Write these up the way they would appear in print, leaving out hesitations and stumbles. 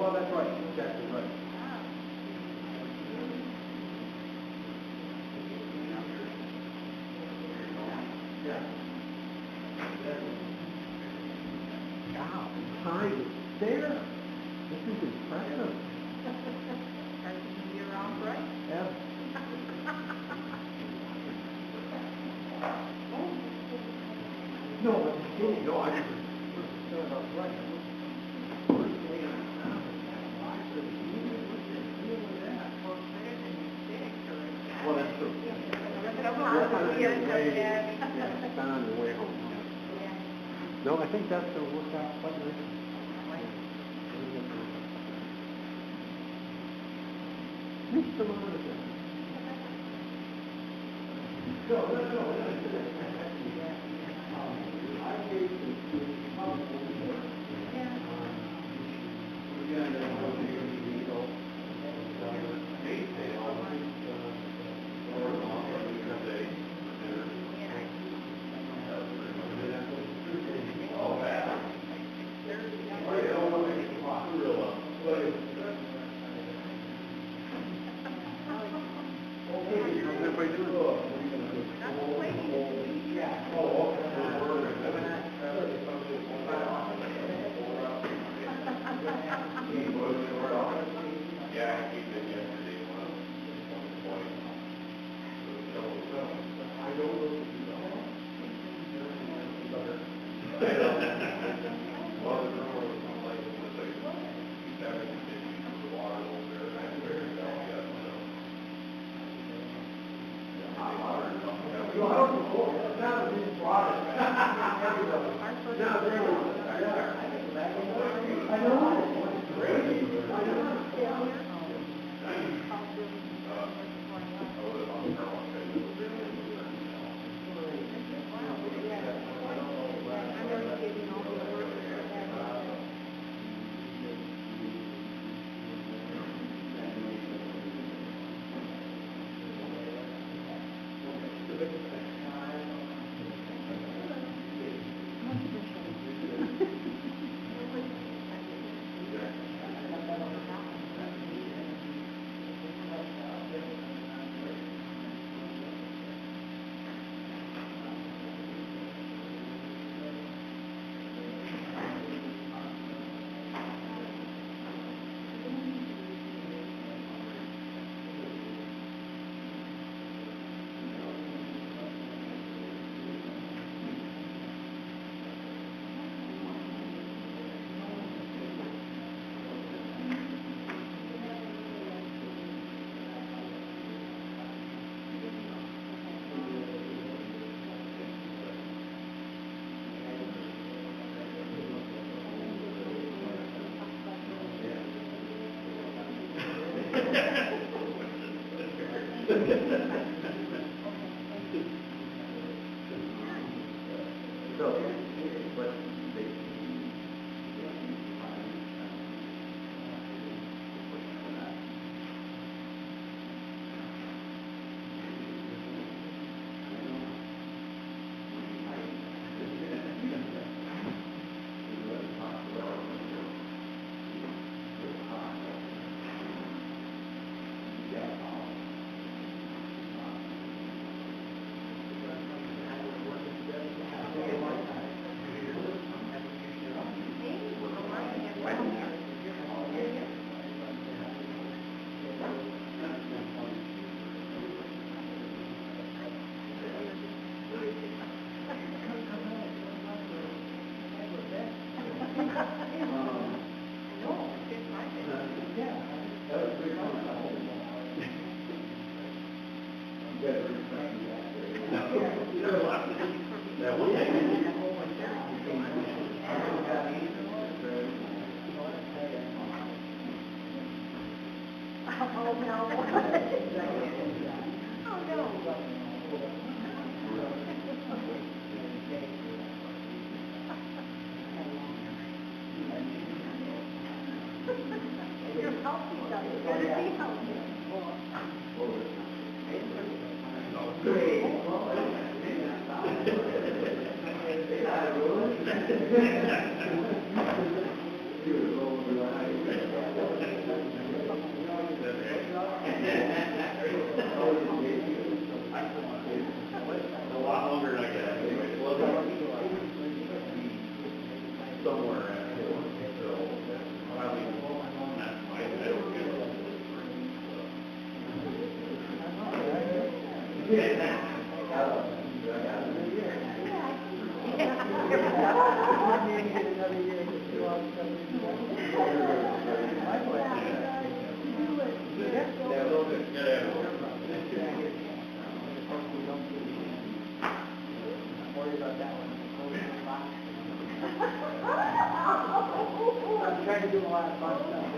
Oh, that's right, exactly right. Yeah. Wow, time is there. This is impressive. You're on right? Yeah. No, I'm kidding. No, I just started off right. Well, that's true. On the way home. No, I think that's going to work out quite nicely. Mr. Monica. No. I gave I'm trying to do a lot of fun stuff.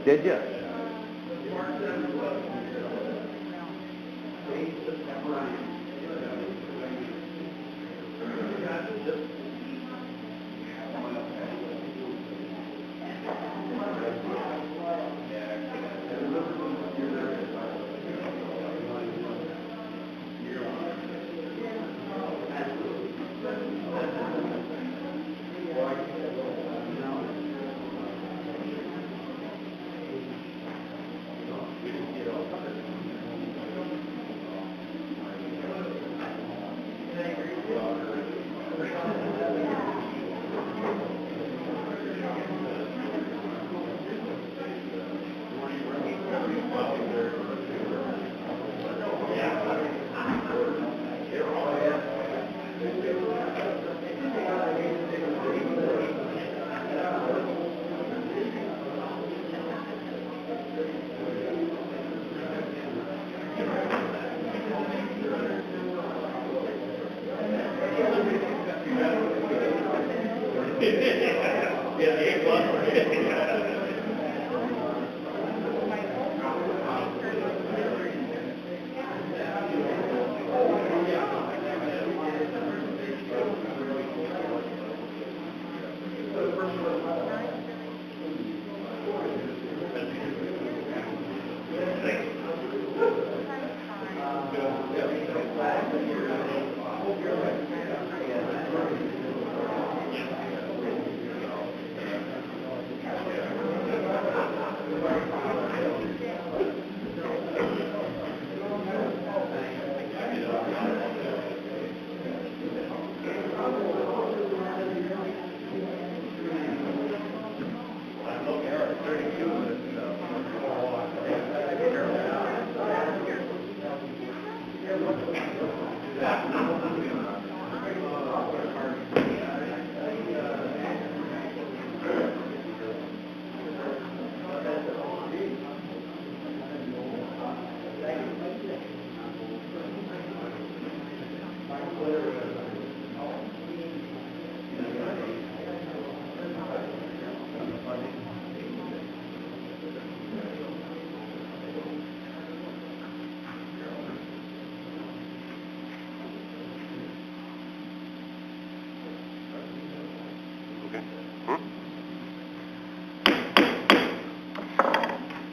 Did you?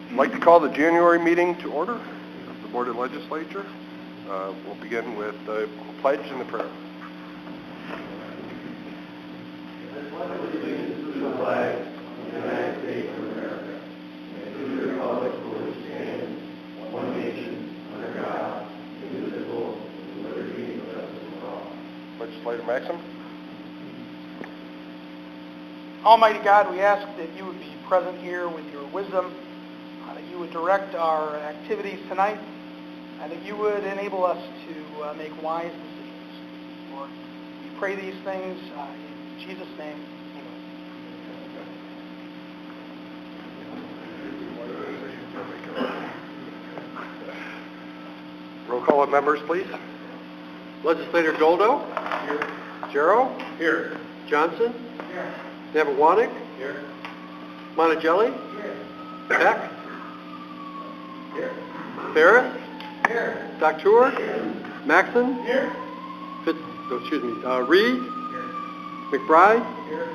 I'd like to call the January meeting to order of the Board of Legislature. We'll begin with the pledge and the prayer. To the flag of the United States of America, and to the republic for which it stands, one nation, under God, indivisible, with liberty and justice for all. Legislator Maxim. Almighty God, we ask that you would be present here with your wisdom, that you would direct our activities tonight, and that you would enable us to make wise decisions. Lord, we pray these things in Jesus' name. Roll call of members, please. Legislator Doldo? Here. Jarrow? Here. Johnson? Here. Navawanik? Here. Monticelli? Here. Beck? Here. Ferris? Here. Doctour? Maxon? Here. Reed? McBride? Here.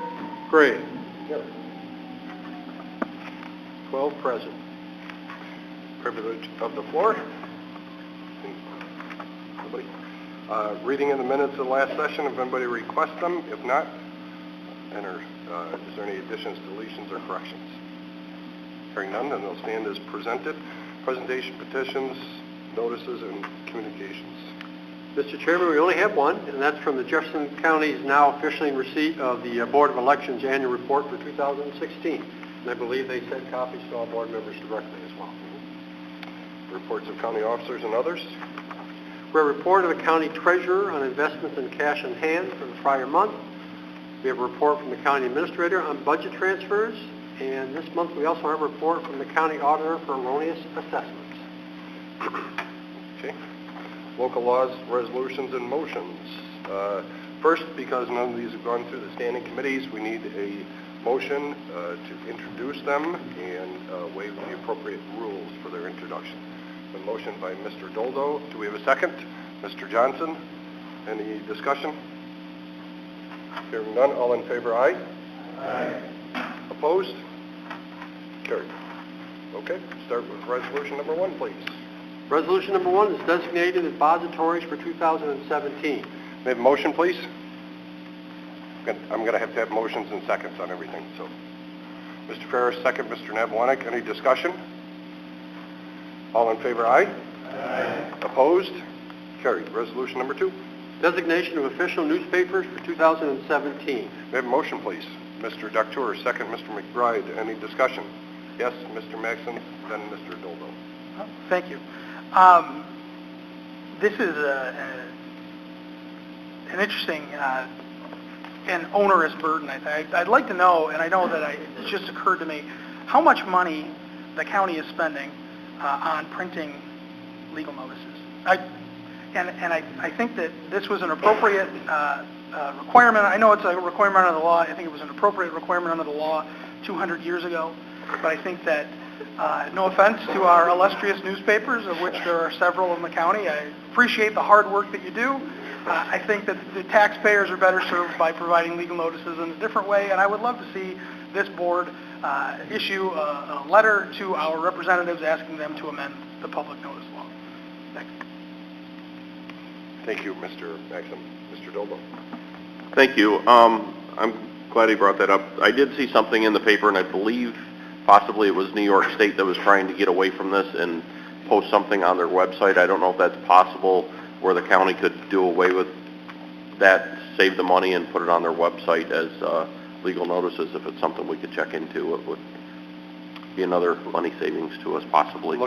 Gray? Here. 12 present. Privilege of the floor. Nobody. Reading in the minutes of the last session, if anybody requests them. If not, enter. Is there any additions, deletions, or corrections? Hearing none, then they'll stand as presented. Presentation, petitions, notices, and communications. Mr. Chairman, we only have one, and that's from the Jefferson County's now officially in receipt of the Board of Elections annual report for 2016. And I believe they sent copies to all board members directly as well. Reports of county officers and others. We have a report of the county treasurer on investments in cash in hand for the prior month. We have a report from the county administrator on budget transfers. And this month we also have a report from the county auditor for erroneous assessments. Okay. Local laws, resolutions, and motions. First, because none of these have gone through the standing committees, we need a motion to introduce them and waive the appropriate rules for their introduction. The motion by Mr. Doldo. Do we have a second? Mr. Johnson? Any discussion? Hearing none, all in favor, aye? Aye. Opposed? Carried. Okay, start with resolution number 1, please. Resolution number 1 is designated depositories for 2017. May I have a motion, please? I'm going to have motions and seconds on everything, so. Mr. Ferris, second. Mr. Navwanek, any discussion? All in favor, aye? Aye. Opposed? Carried. Resolution number 2. Designation of official newspapers for 2017. May I have a motion, please? Mr. Doctor, second. Mr. McBride, any discussion? Yes, Mr. Maxon, then Mr. Doldo. Thank you. This is an interesting and onerous burden. I'd like to know, and I know that it's just occurred to me, how much money the county is spending on printing legal notices. I think that this was an appropriate requirement. I know it's a requirement under the law. I think it was an appropriate requirement under the law 200 years ago. But I think that, no offense to our illustrious newspapers, of which there are several in the county, I appreciate the hard work that you do. I think that the taxpayers are better served by providing legal notices in a different way, and I would love to see this board issue a letter to our representatives asking them to amend the public notice law. Thanks. Thank you, Mr. Maxon. Mr. Doldo. Thank you. I'm glad he brought that up. I did see something in the paper, and I believe possibly it was New York State that was trying to get away from this and post something on their website. I don't know if that's possible, where the county could do away with that, save the money, and put it on their website as legal notices. If it's something we could check into, it would be another money savings to us, possibly.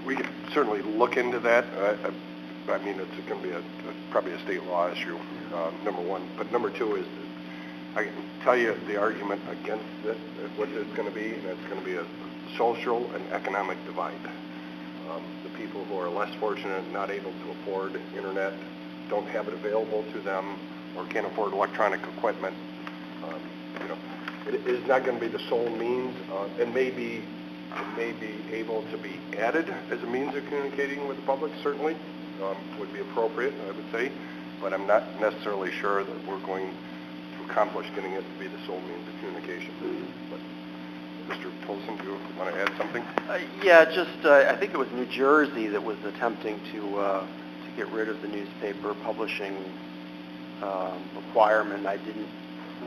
We could certainly look into that. I mean, it's going to be probably a state law issue, number one. But number two is, I can tell you the argument against this, what it's going to be, and it's going to be a social and economic divide. The people who are less fortunate, not able to afford internet, don't have it available to them, or can't afford electronic equipment. It is not going to be the sole means. It may be able to be added as a means of communicating with the public, certainly. Would be appropriate, I would say, but I'm not necessarily sure that we're going to accomplish getting it to be the sole means of communication. But Mr. Tolson, do you want to add something? Yeah, just I think it was New Jersey that was attempting to get rid of the newspaper publishing requirement. I didn't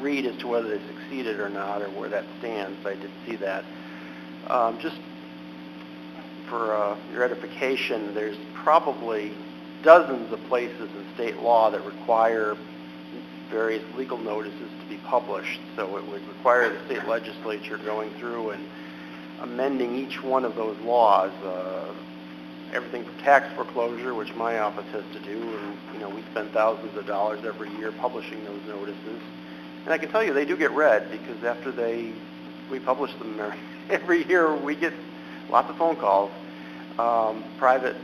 read as to whether they succeeded or not, or where that stands. I did see that. Just for your edification, there's probably dozens of places in state law that require various legal notices to be published. So it would require the state legislature going through and amending each one of those laws. Everything from tax foreclosure, which my office has to do, and we spend thousands of dollars every year publishing those notices. And I can tell you they do get read, because after we publish them every year, we get lots of phone calls. Private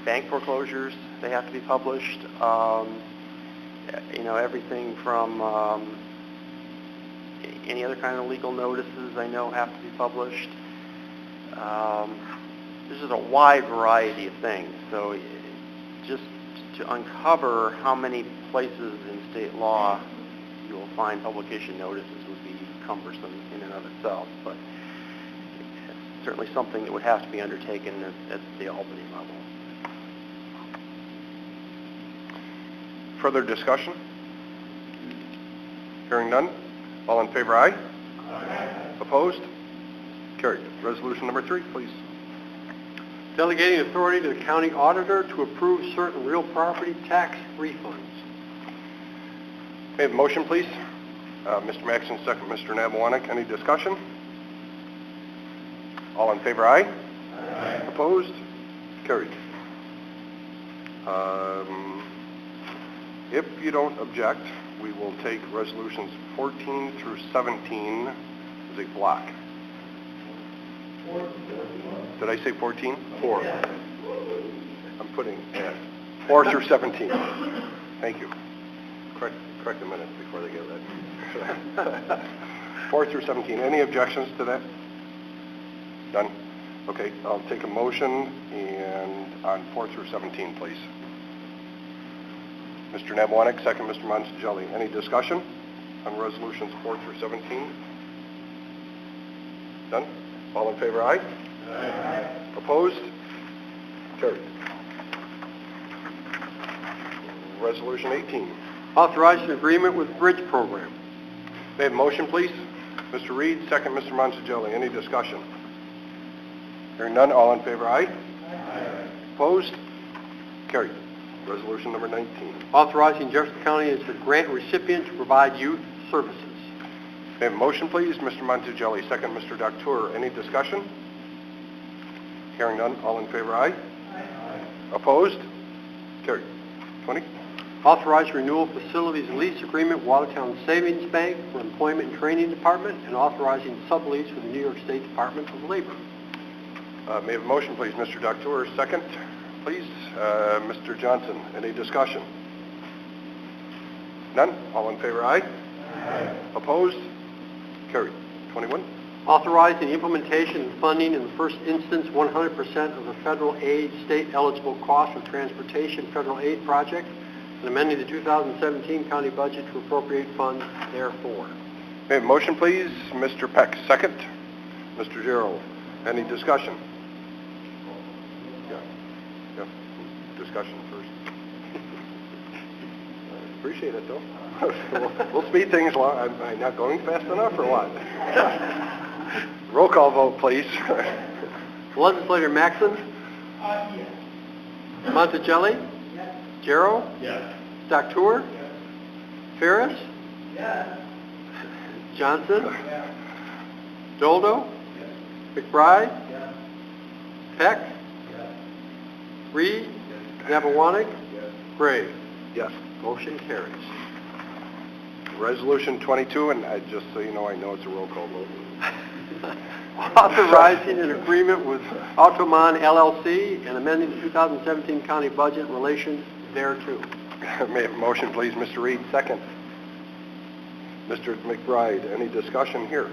bank foreclosures, they have to be published. Everything from any other kind of legal notices I know have to be published. There's just a wide variety of things. So just to uncover how many places in state law you will find publication notices would be cumbersome in and of itself. But it's certainly something that would have to be undertaken at the Albany level. Further discussion? Hearing none. All in favor, aye? Aye. Opposed? Carried. Resolution number 3, please. Delegating authority to the county auditor to approve certain real property tax refunds. May I have a motion, please? Mr. Maxon, second. Mr. Nabwanek, any discussion? All in favor, aye? Aye. Opposed? Carried. If you don't object, we will take resolutions 14 through 17 as a block. Did I say 14? 4. I'm putting 4 through 17. Thank you. Correct the minutes before they get read. 4 through 17. Any objections to that? Done? Okay, I'll take a motion and on 4 through 17, please. Mr. Nabwanek, second Mr. Monticelli. Any discussion on resolutions 4 through 17? Done? All in favor, aye? Aye. Opposed? Carried. Resolution 18. Authorizing agreement with Bridge Program. May I have a motion, please? Mr. Reed, second Mr. Monticelli. Any discussion? Hearing none, all in favor, aye? Aye. Opposed? Carried. Resolution number 19. Authorizing Jefferson County as a grant recipient to provide youth services. May I have a motion, please? Mr. Monticelli, second Mr. Doctor. Any discussion? Hearing none, all in favor, aye? Aye. Opposed? Carried. 20. Authorize renewal facilities lease agreement, Watertown Savings Bank for Employment and Training Department, and authorizing sublease with the New York State Department of Labor. May I have a motion, please? Mr. Doctor, second, please. Mr. Johnson, any discussion? None? All in favor, aye? Aye. Opposed? Carried. 21. Authorizing implementation and funding in the first instance 100% of the federal aid state eligible cost of transportation federal aid project, and amending the 2017 county budget to appropriate funds therefore. May I have a motion, please? Mr. Peck, second. Mr. Gerald, any discussion? Yeah. Discussion first. Appreciate it, though. We'll speed things along. I'm not going fast enough, or what? Roll call vote, please. Legislator Maxon? Yes. Monticelli? Yes. Jarrow? Yes. Doctor? Yes. Ferris? Yes. Johnson? Yes. Doldo? Yes. McBride? Yes. Peck? Yes. Reed? Yes. Nabwanek? Yes. Gray? Yes. Motion carries. Resolution 22, and just so you know, I know it's a roll call vote. Authorizing an agreement with Automon LLC and amending the 2017 county budget in relation thereto. May I have a motion, please? Mr. Reed, second. Mr. McBride, any discussion here?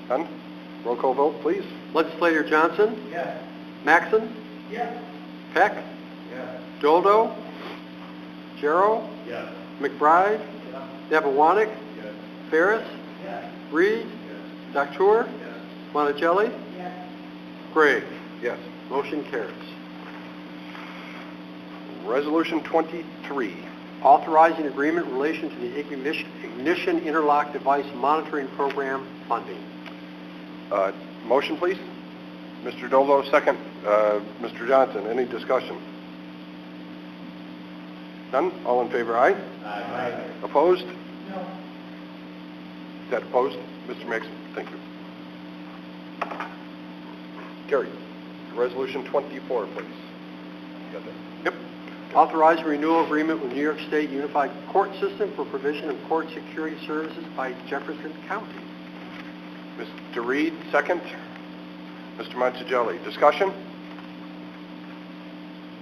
None? Roll call vote, please. Legislator Johnson? Yes. Maxon? Yes. Peck? Yes. Doldo? Jarrow? Yes. McBride? Nabwanek? Yes. Ferris? Yes. Reed? Yes. Doctor? Yes. Monticelli? Yes. Gray? Yes. Motion carries. Resolution 23. Authorizing agreement in relation to the ignition interlock device monitoring program funding. Motion, please. Mr. Doldo, second. Mr. Johnson, any discussion? None? All in favor, aye? Aye. Opposed? No. Is that opposed? Mr. Maxon, thank you. Carried. Resolution 24, please. You got that? Yep. Authorizing renewal agreement with New York State Unified Court System for provision of court security services by Jefferson County. Mr. Reed, second. Mr. Monticelli, discussion?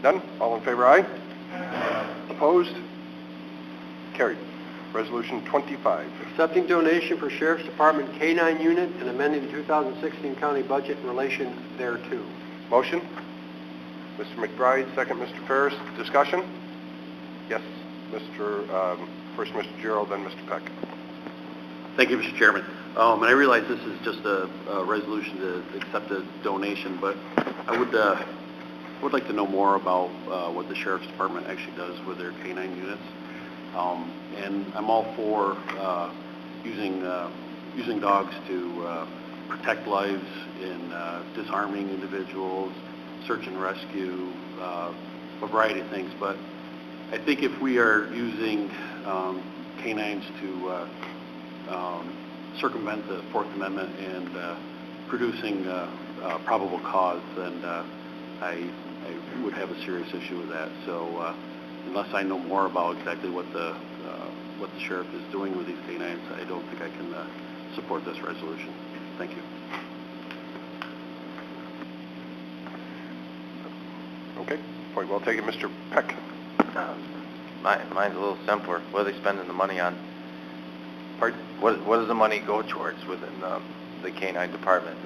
None? All in favor, aye? Opposed? Carried. Resolution 25. Accepting donation for Sheriff's Department K-9 unit and amending the 2016 county budget in relation thereto. Motion? Mr. McBride, second Mr. Ferris. Discussion? Yes. First Mr. Gerald, then Mr. Peck. Thank you, Mr. Chairman. And I realize this is just a resolution to accept a donation, but I would like to know more about what the Sheriff's Department actually does with their K-9 units. And I'm all for using dogs to protect lives in disarming individuals, search and rescue, a variety of things. But I think if we are using canines to circumvent the Fourth Amendment and producing probable cause, then I would have a serious issue with that. So unless I know more about exactly what the sheriff is doing with these canines, I don't think I can support this resolution. Thank you. Okay. Point well taken, Mr. Peck. Mine's a little simpler. What are they spending the money on? What does the money go towards within the K-9 department?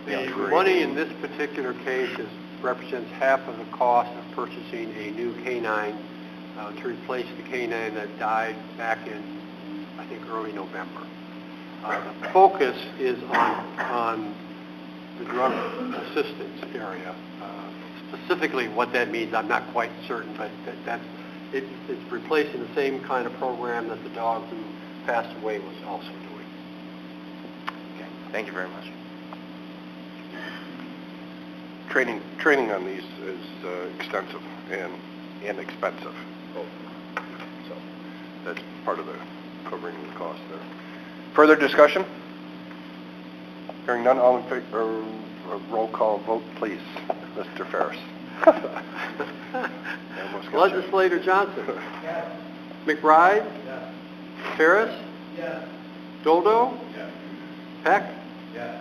The money in this particular case represents half of the cost of purchasing a new K-9 to replace the K-9 that died back in, I think, early November. The focus is on the drug assistance area. Specifically what that means, I'm not quite certain, but it's replacing the same kind of program that the dog who passed away was also doing. Okay, thank you very much. Training on these is extensive and expensive. So that's part of the covering the cost there. Further discussion? Hearing none, all in favor, roll call vote, please. Mr. Ferris. Legislator Johnson. Yes. McBride. Yes. Ferris. Yes. Doldo. Yes. Peck. Yes.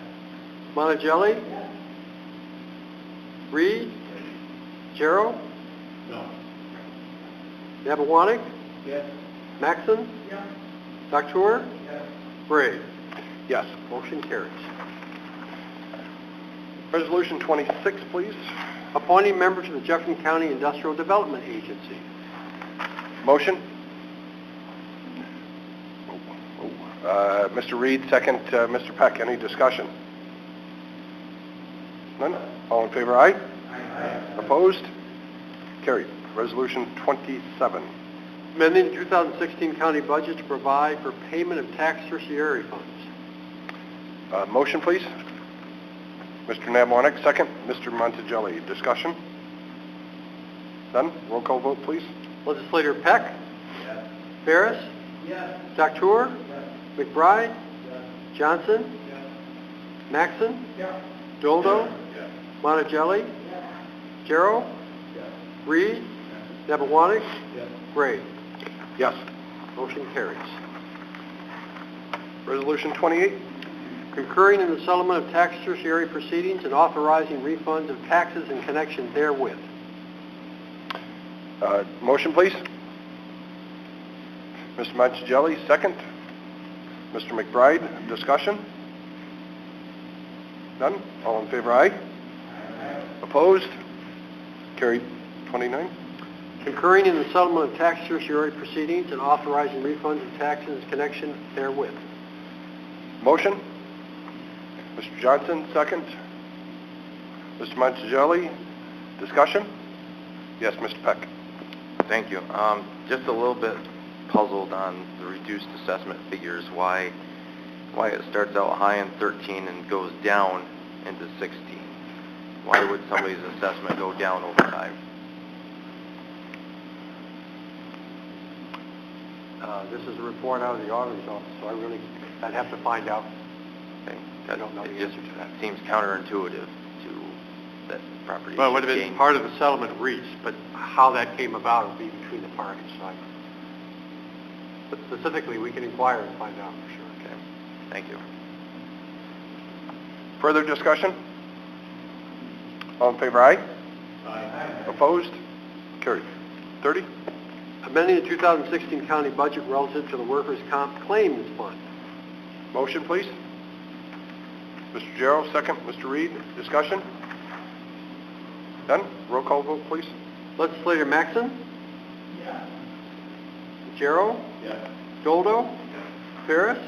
Monticelli. Yes. Reed. Jerem. No. Nabawanik. Yes. Maxon. Yes. Doctor. Yes. Gray. Yes. Motion carries. Resolution 26, please. Appointing member to the Jefferson County Industrial Development Agency. Motion? Mr. Reed, second. Mr. Peck, any discussion? None? All in favor, aye? Aye. Opposed? Carried. Resolution 27. Amending the 2016 county budget to provide for payment of tax tertiary funds. Motion, please. Mr. Nabawanik, second. Mr. Monticelli, discussion? None? Roll call vote, please. Legislator Peck. Yes. Ferris. Yes. Doctor. Yes. McBride. Yes. Johnson. Yes. Maxon. Yes. Doldo. Yes. Monticelli. Yes. Jerem. Yes. Reed. Nabawanik. Yes. Gray. Yes. Motion carries. Resolution 28. Concurring in the settlement of tax tertiary proceedings and authorizing refunds of taxes in connection therewith. Motion, please. Mr. Monticelli, second. Mr. McBride, discussion? None? All in favor, aye? Aye. Opposed? Carried. 29. Concurring in the settlement of tax tertiary proceedings and authorizing refunds of taxes in connection therewith. Motion? Mr. Johnson, second. Mr. Monticelli, discussion? Yes, Mr. Peck. Thank you. Just a little bit puzzled on the reduced assessment figures, why it starts out high in 13 and goes down into 16. Why would somebody's assessment go down over time? This is a report out of the auditor's office, so I'd have to find out. Okay. I don't know the It just answer to that. seems counterintuitive to that property. Well, it would have been gain. part of the settlement reached, but how that came about will be between the parties. But specifically, we can inquire and find out for sure. Okay, thank you. Further discussion? All in favor, aye? Aye. Opposed? Carried. 30. Amending the 2016 county budget relative to the workers' comp claims fund. Motion, please. Mr. Jarrell, second. Mr. Reed, discussion? Done? Roll call vote, please. Legislator Maxon. Yes. Jerem. Yes. Doldo. Ferris.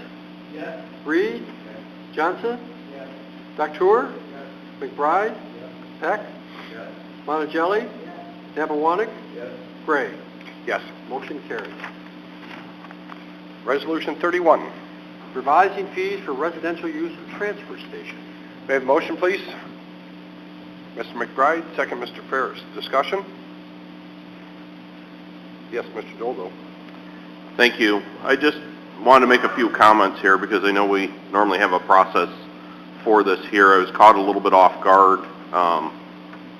Yes. Reed. Yes. Johnson. Yes. Doctor. Yes. McBride. Yes. Peck. Yes. Monticelli. Yes. Nabawanik. Yes. Gray. Yes. Motion carries. Resolution 31. Revising fees for residential use of transfer station. May I have a motion, please? Mr. McBride, second. Mr. Ferris, discussion? Yes, Mr. Doldo. Thank you. I just want to make a few comments here because I know we normally have a process for this here. I was caught a little bit off guard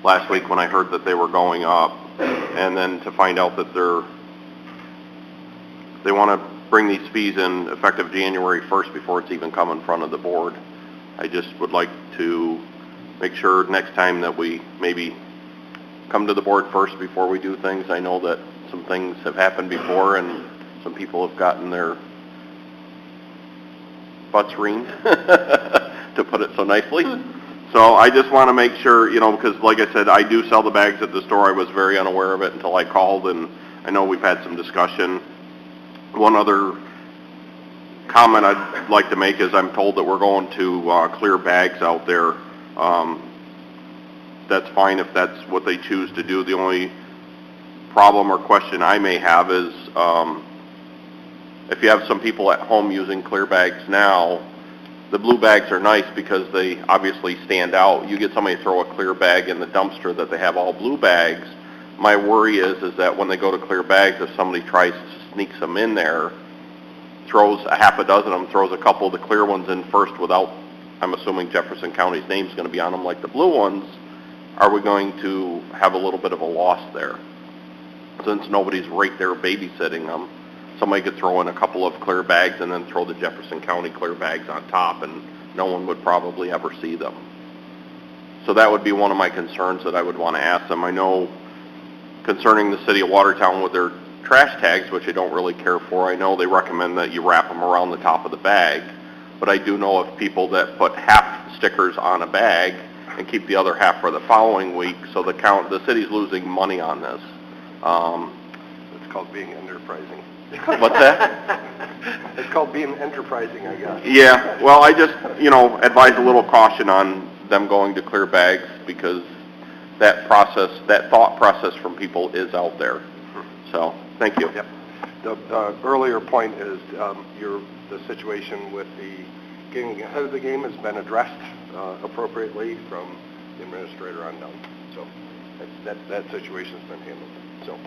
last week when I heard that they were going up, and then to find out that they want to bring these fees in effective January 1st before it's even come in front of the board. I just would like to make sure next time that we maybe come to the board first before we do things. I know that some things have happened before and some people have gotten their butts reamed, to put it so nicely. So I just want to make sure, because like I said, I do sell the bags at the store. I was very unaware of it until I called, and I know we've had some discussion. One other comment I'd like to make is I'm told that we're going to clear bags out there. That's fine if that's what they choose to do. The only problem or question I may have is if you have some people at home using clear bags now, the blue bags are nice because they obviously stand out. You get somebody to throw a clear bag in the dumpster that they have all blue bags. My worry is that when they go to clear bags, if somebody tries to sneak some in there, throws a half a dozen of them, throws a couple of the clear ones in first without, I'm assuming Jefferson County's name's going to be on them like the blue ones, are we going to have a little bit of a loss there? Since nobody's right there babysitting them, somebody could throw in a couple of clear bags and then throw the Jefferson County clear bags on top, and no one would probably ever see them. So that would be one of my concerns that I would want to ask them. I know concerning the city of Watertown with their trash tags, which I don't really care for, I know they recommend that you wrap them around the top of the bag, but I do know of people that put half stickers on a bag and keep the other half for the following week, so the city's losing money on this. It's called being enterprising. What's that? It's called being enterprising, I guess. Yeah, well, I just, advise a little caution on them going to clear bags, because that thought process from people is out there. So, thank you. Yep. The earlier point is the situation with the getting ahead of the game has been addressed appropriately from the administrator on down. So that situation's been handled. So,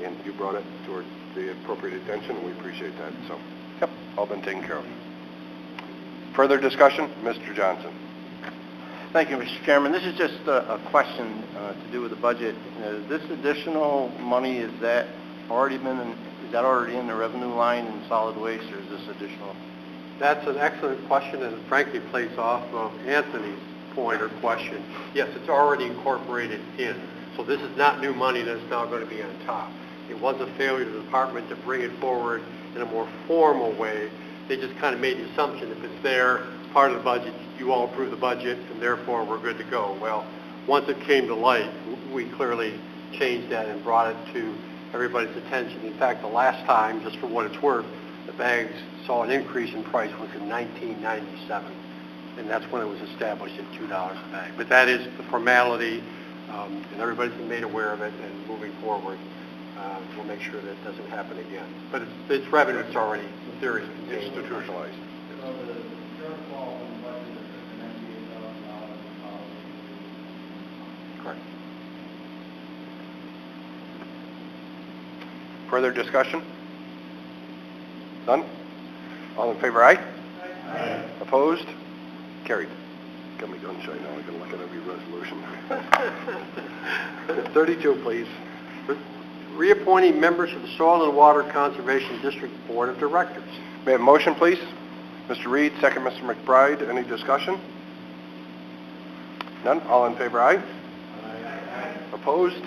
and you brought it toward the appropriate attention, and we appreciate that. So, yep, all been taken care of. Further discussion? Mr. Johnson. Thank you, Mr. Chairman. This is just a question to do with the budget. This additional money, is that already in the revenue line in solid waste, or is this additional? That's an excellent question, and frankly plays off of Anthony's point or question. Yes, it's already incorporated in. So this is not new money that's now going to be on top. It was a failure of the department to bring it forward in a more formal way. They just kind of made the assumption if it's there, part of the budget, you all approve the budget, and therefore we're good to go. Well, once it came to light, we clearly changed that and brought it to everybody's attention. In fact, the last time, just for what it's worth, the bags saw an increase in price was in 1997, and that's when it was established at $2 a bag. But that is the formality, and everybody's been made aware of it, and moving forward, we'll make sure that it doesn't happen again. But it's revenue that's already, in theory, Institutionalized. So the shortfall in the budget is $98,000. Correct. Further discussion? None? All in favor, aye? Aye. Opposed? Carried. Got me gun shy now, I can look at every resolution. 32, please. reappointing members of the Soil and Water Conservation District Board of Directors. May I have a motion, please? Mr. Reed, second Mr. McBride. Any discussion? None? All in favor, aye? Aye. Opposed?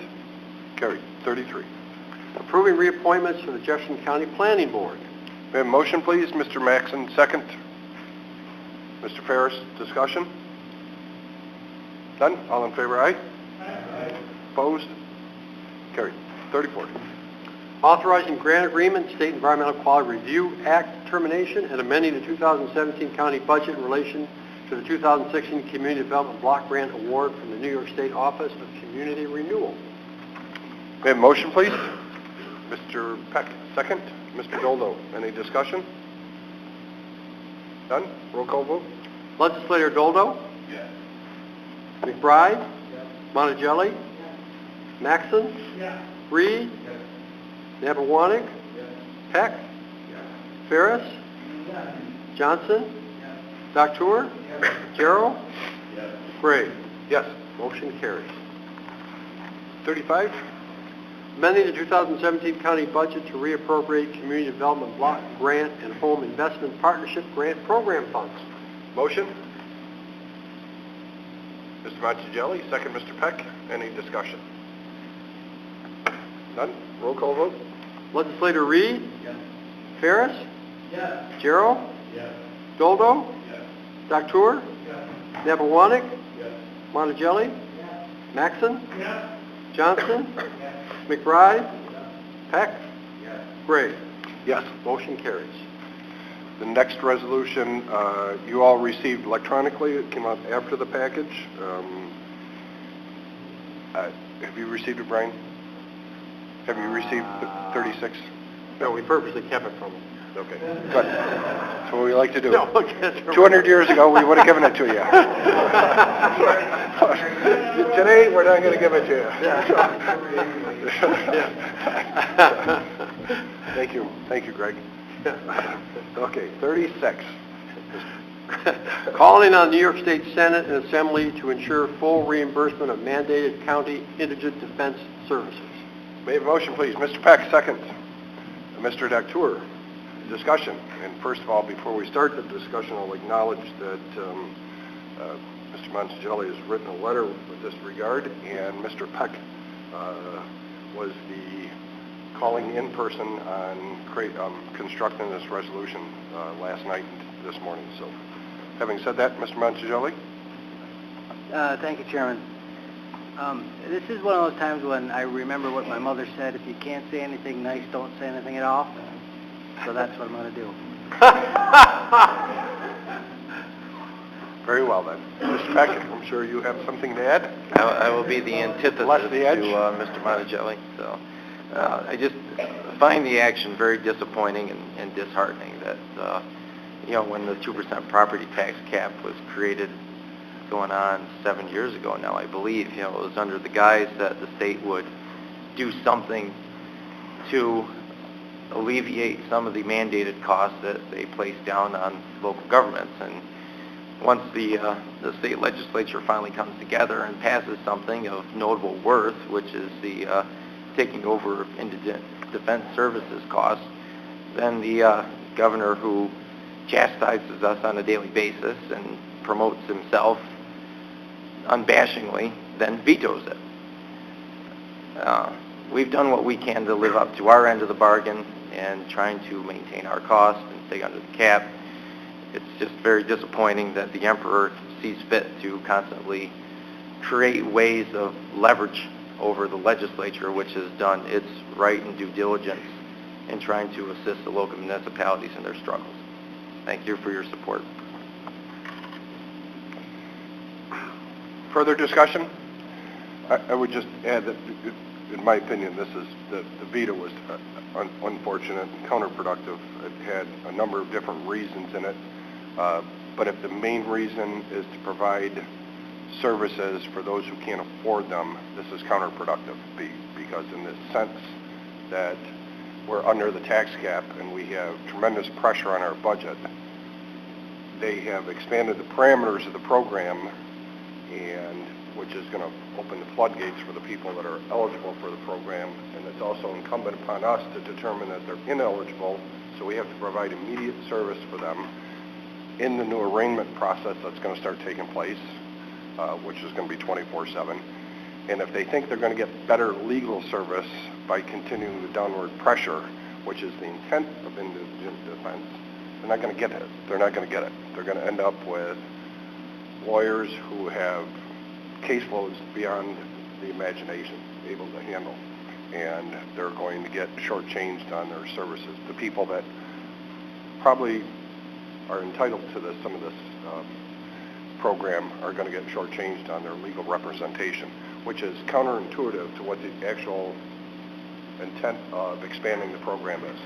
Carried. 33. Approving reappointments for the Jefferson County Planning Board. May I have a motion, please? Mr. Maxon, second. Mr. Ferris, discussion? None? All in favor, aye? Aye. Opposed? Carried. 34. Authorizing grant agreement, State Environmental Quality Review Act termination, and amending the 2017 county budget in relation to the 2016 Community Development Block Grant Award from the New York State Office of Community Renewal. May I have a motion, please? Mr. Peck, second. Mr. Doldo, any discussion? None? Roll call vote? Legislator Doldo? Yes. McBride? Yes. Monticelli? Maxon? Yes. Reed? Yes. Nabawanik? Yes. Peck? Yes. Ferris? Yes. Johnson? Yes. Doctor? Yes. Gerald? Yes. Gray? Yes. Motion carries. 35. Amending the 2017 county budget to reappropriate Community Development Block Grant and Home Investment Partnership Grant Program funds. Motion? Mr. Monticelli, second Mr. Peck. Any discussion? None? Roll call vote? Legislator Reed? Yes. Ferris? Yes. Gerald? Yes. Doldo? Doctor? Nebewanik? Monticelli? Maxon? Johnson? McBride? Peck? Gray? Yes. Motion carries. The next resolution, you all received electronically. It came out after the package. Have you received it, Brian? Have you received 36? No, we purposely kept it from them. Okay, good. That's what we like to do. No, okay. 200 years ago, we would have given it to you. Today, we're not going to give it to you. Thank you, Greg. Okay, 36. Calling on the New York State Senate and Assembly to ensure full reimbursement of mandated county indigent defense services. May I have a motion, please? Mr. Peck, second. Mr. Doctour, discussion. And first of all, before we start the discussion, I'll acknowledge that Mr. Monticelli has written a letter with this regard, and Mr. Peck was the calling in person on constructing this resolution last night and this morning. So, having said that, Mr. Monticelli? Thank you, Chairman. This is one of those times when I remember what my mother said, if you can't say anything nice, don't say anything at all. So that's what I'm going to do. Very well, then. Mr. Peck, I'm sure you have something to add? I will be the antithesis Less the edge. to Mr. Monticelli. So I just find the action very disappointing and disheartening that, when the 2% property tax cap was created going on 7 years ago now, I believe, it was under the guise that the state would do something to alleviate some of the mandated costs that they place down on local governments. And once the state legislature finally comes together and passes something of notable worth, which is the taking over indigent defense services costs, then the governor, who chastises us on a daily basis and promotes himself unabashingly, then vetoes it. We've done what we can to live up to our end of the bargain and trying to maintain our costs and stay under the cap. It's just very disappointing that the emperor sees fit to constantly create ways of leverage over the legislature, which has done its right and due diligence in trying to assist the local municipalities in their struggles. Thank you for your support. Further discussion? I would just add that, in my opinion, this is the veto was unfortunate and counterproductive. It had a number of different reasons in it, but if the main reason is to provide services for those who can't afford them, this is counterproductive because in the sense that we're under the tax cap and we have tremendous pressure on our budget, they have expanded the parameters of the program, and which is going to open the floodgates for the people that are eligible for the program, and it's also incumbent upon us to determine that they're ineligible, so we have to provide immediate service for them in the new arraignment process that's going to start taking place, which is going to be 24/7. And if they think they're going to get better legal service by continuing the downward pressure, which is the intent of indigent defense, they're not going to get it. They're not going to get it. They're going to end up with lawyers who have caseloads beyond the imagination able to handle, and they're going to get shortchanged on their services. The people that probably are entitled to some of this program are going to get shortchanged on their legal representation, which is counterintuitive to what the actual intent of expanding the program is.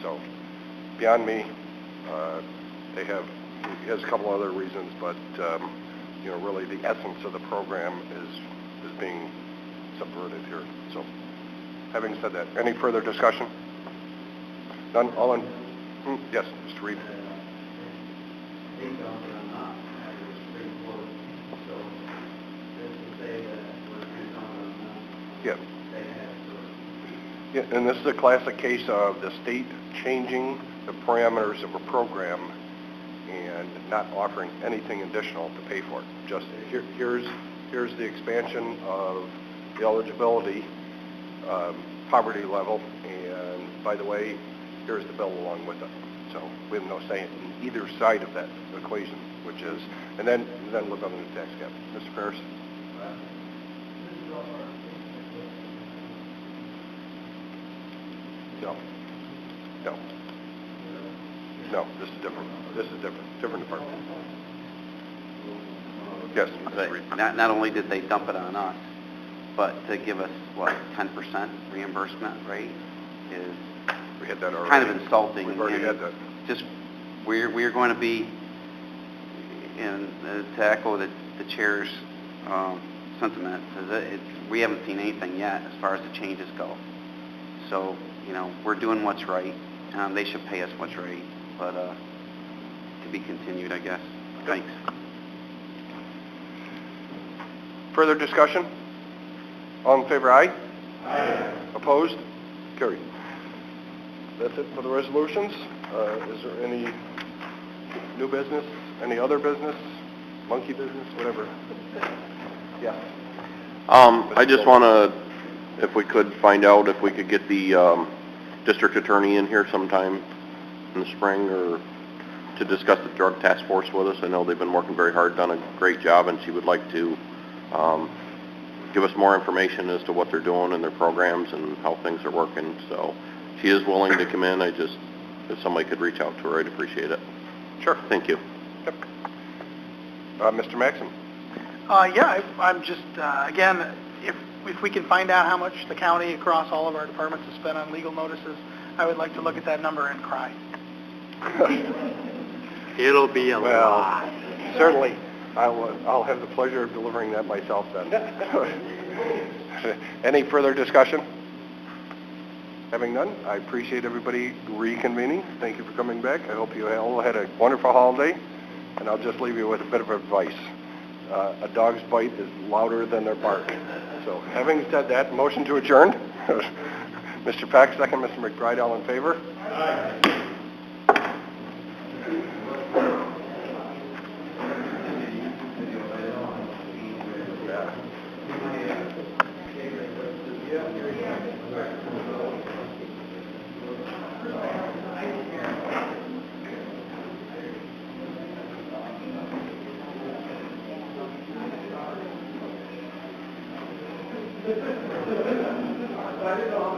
So, beyond me, he has a couple other reasons, but really the essence of the program is being subverted here. So, having said that, any further discussion? None? All in? Yes, Mr. Reed. Yeah, and this is a classic case of the state changing the parameters of a program and not offering anything additional to pay for it. Just here's the expansion of the eligibility poverty level, and by the way, here's the bill along with it. So we have no say in either side of that equation, which is, and then live on the tax cap. Mr. Ferris? No. No. No, this is different. This is different. Different department. Yes, Mr. Reed. Not only did they dump it on us, but to give us, 10% reimbursement rate is We had that already. kind of insulting. We've already and had that. Just, we're going to be, and to echo the chair's sentiment, we haven't seen anything yet as far as the changes go. So, we're doing what's right. They should pay us what's right, but to be continued, I guess. Thanks. Further discussion? All in favor, aye? Aye. Opposed? Carried. That's it for the resolutions. Is there any new business? Any other business? Monkey business? Whatever. Yeah. I just want to, if we could find out if we could get the district attorney in here sometime in the spring or to discuss the drug task force with us. I know they've been working very hard, done a great job, and she would like to give us more information as to what they're doing and their programs and how things are working. So she is willing to come in. If somebody could reach out to her, I'd appreciate it. Sure. Thank you. Yep. Mr. Maxim? I'm just, again, if we can find out how much the county across all of our departments has spent on legal notices, I would like to look at that number and cry. It'll be a lot. Certainly. I'll have the pleasure of delivering that myself then. Any further discussion? Having none, I appreciate everybody reconvening. Thank you for coming back. I hope you all had a wonderful holiday. And I'll just leave you with a bit of advice. A dog's bite is louder than their bark. So having said that, motion to adjourn. Mr. Pack, second. Mr. McBride, all in favor? Aye. Decided on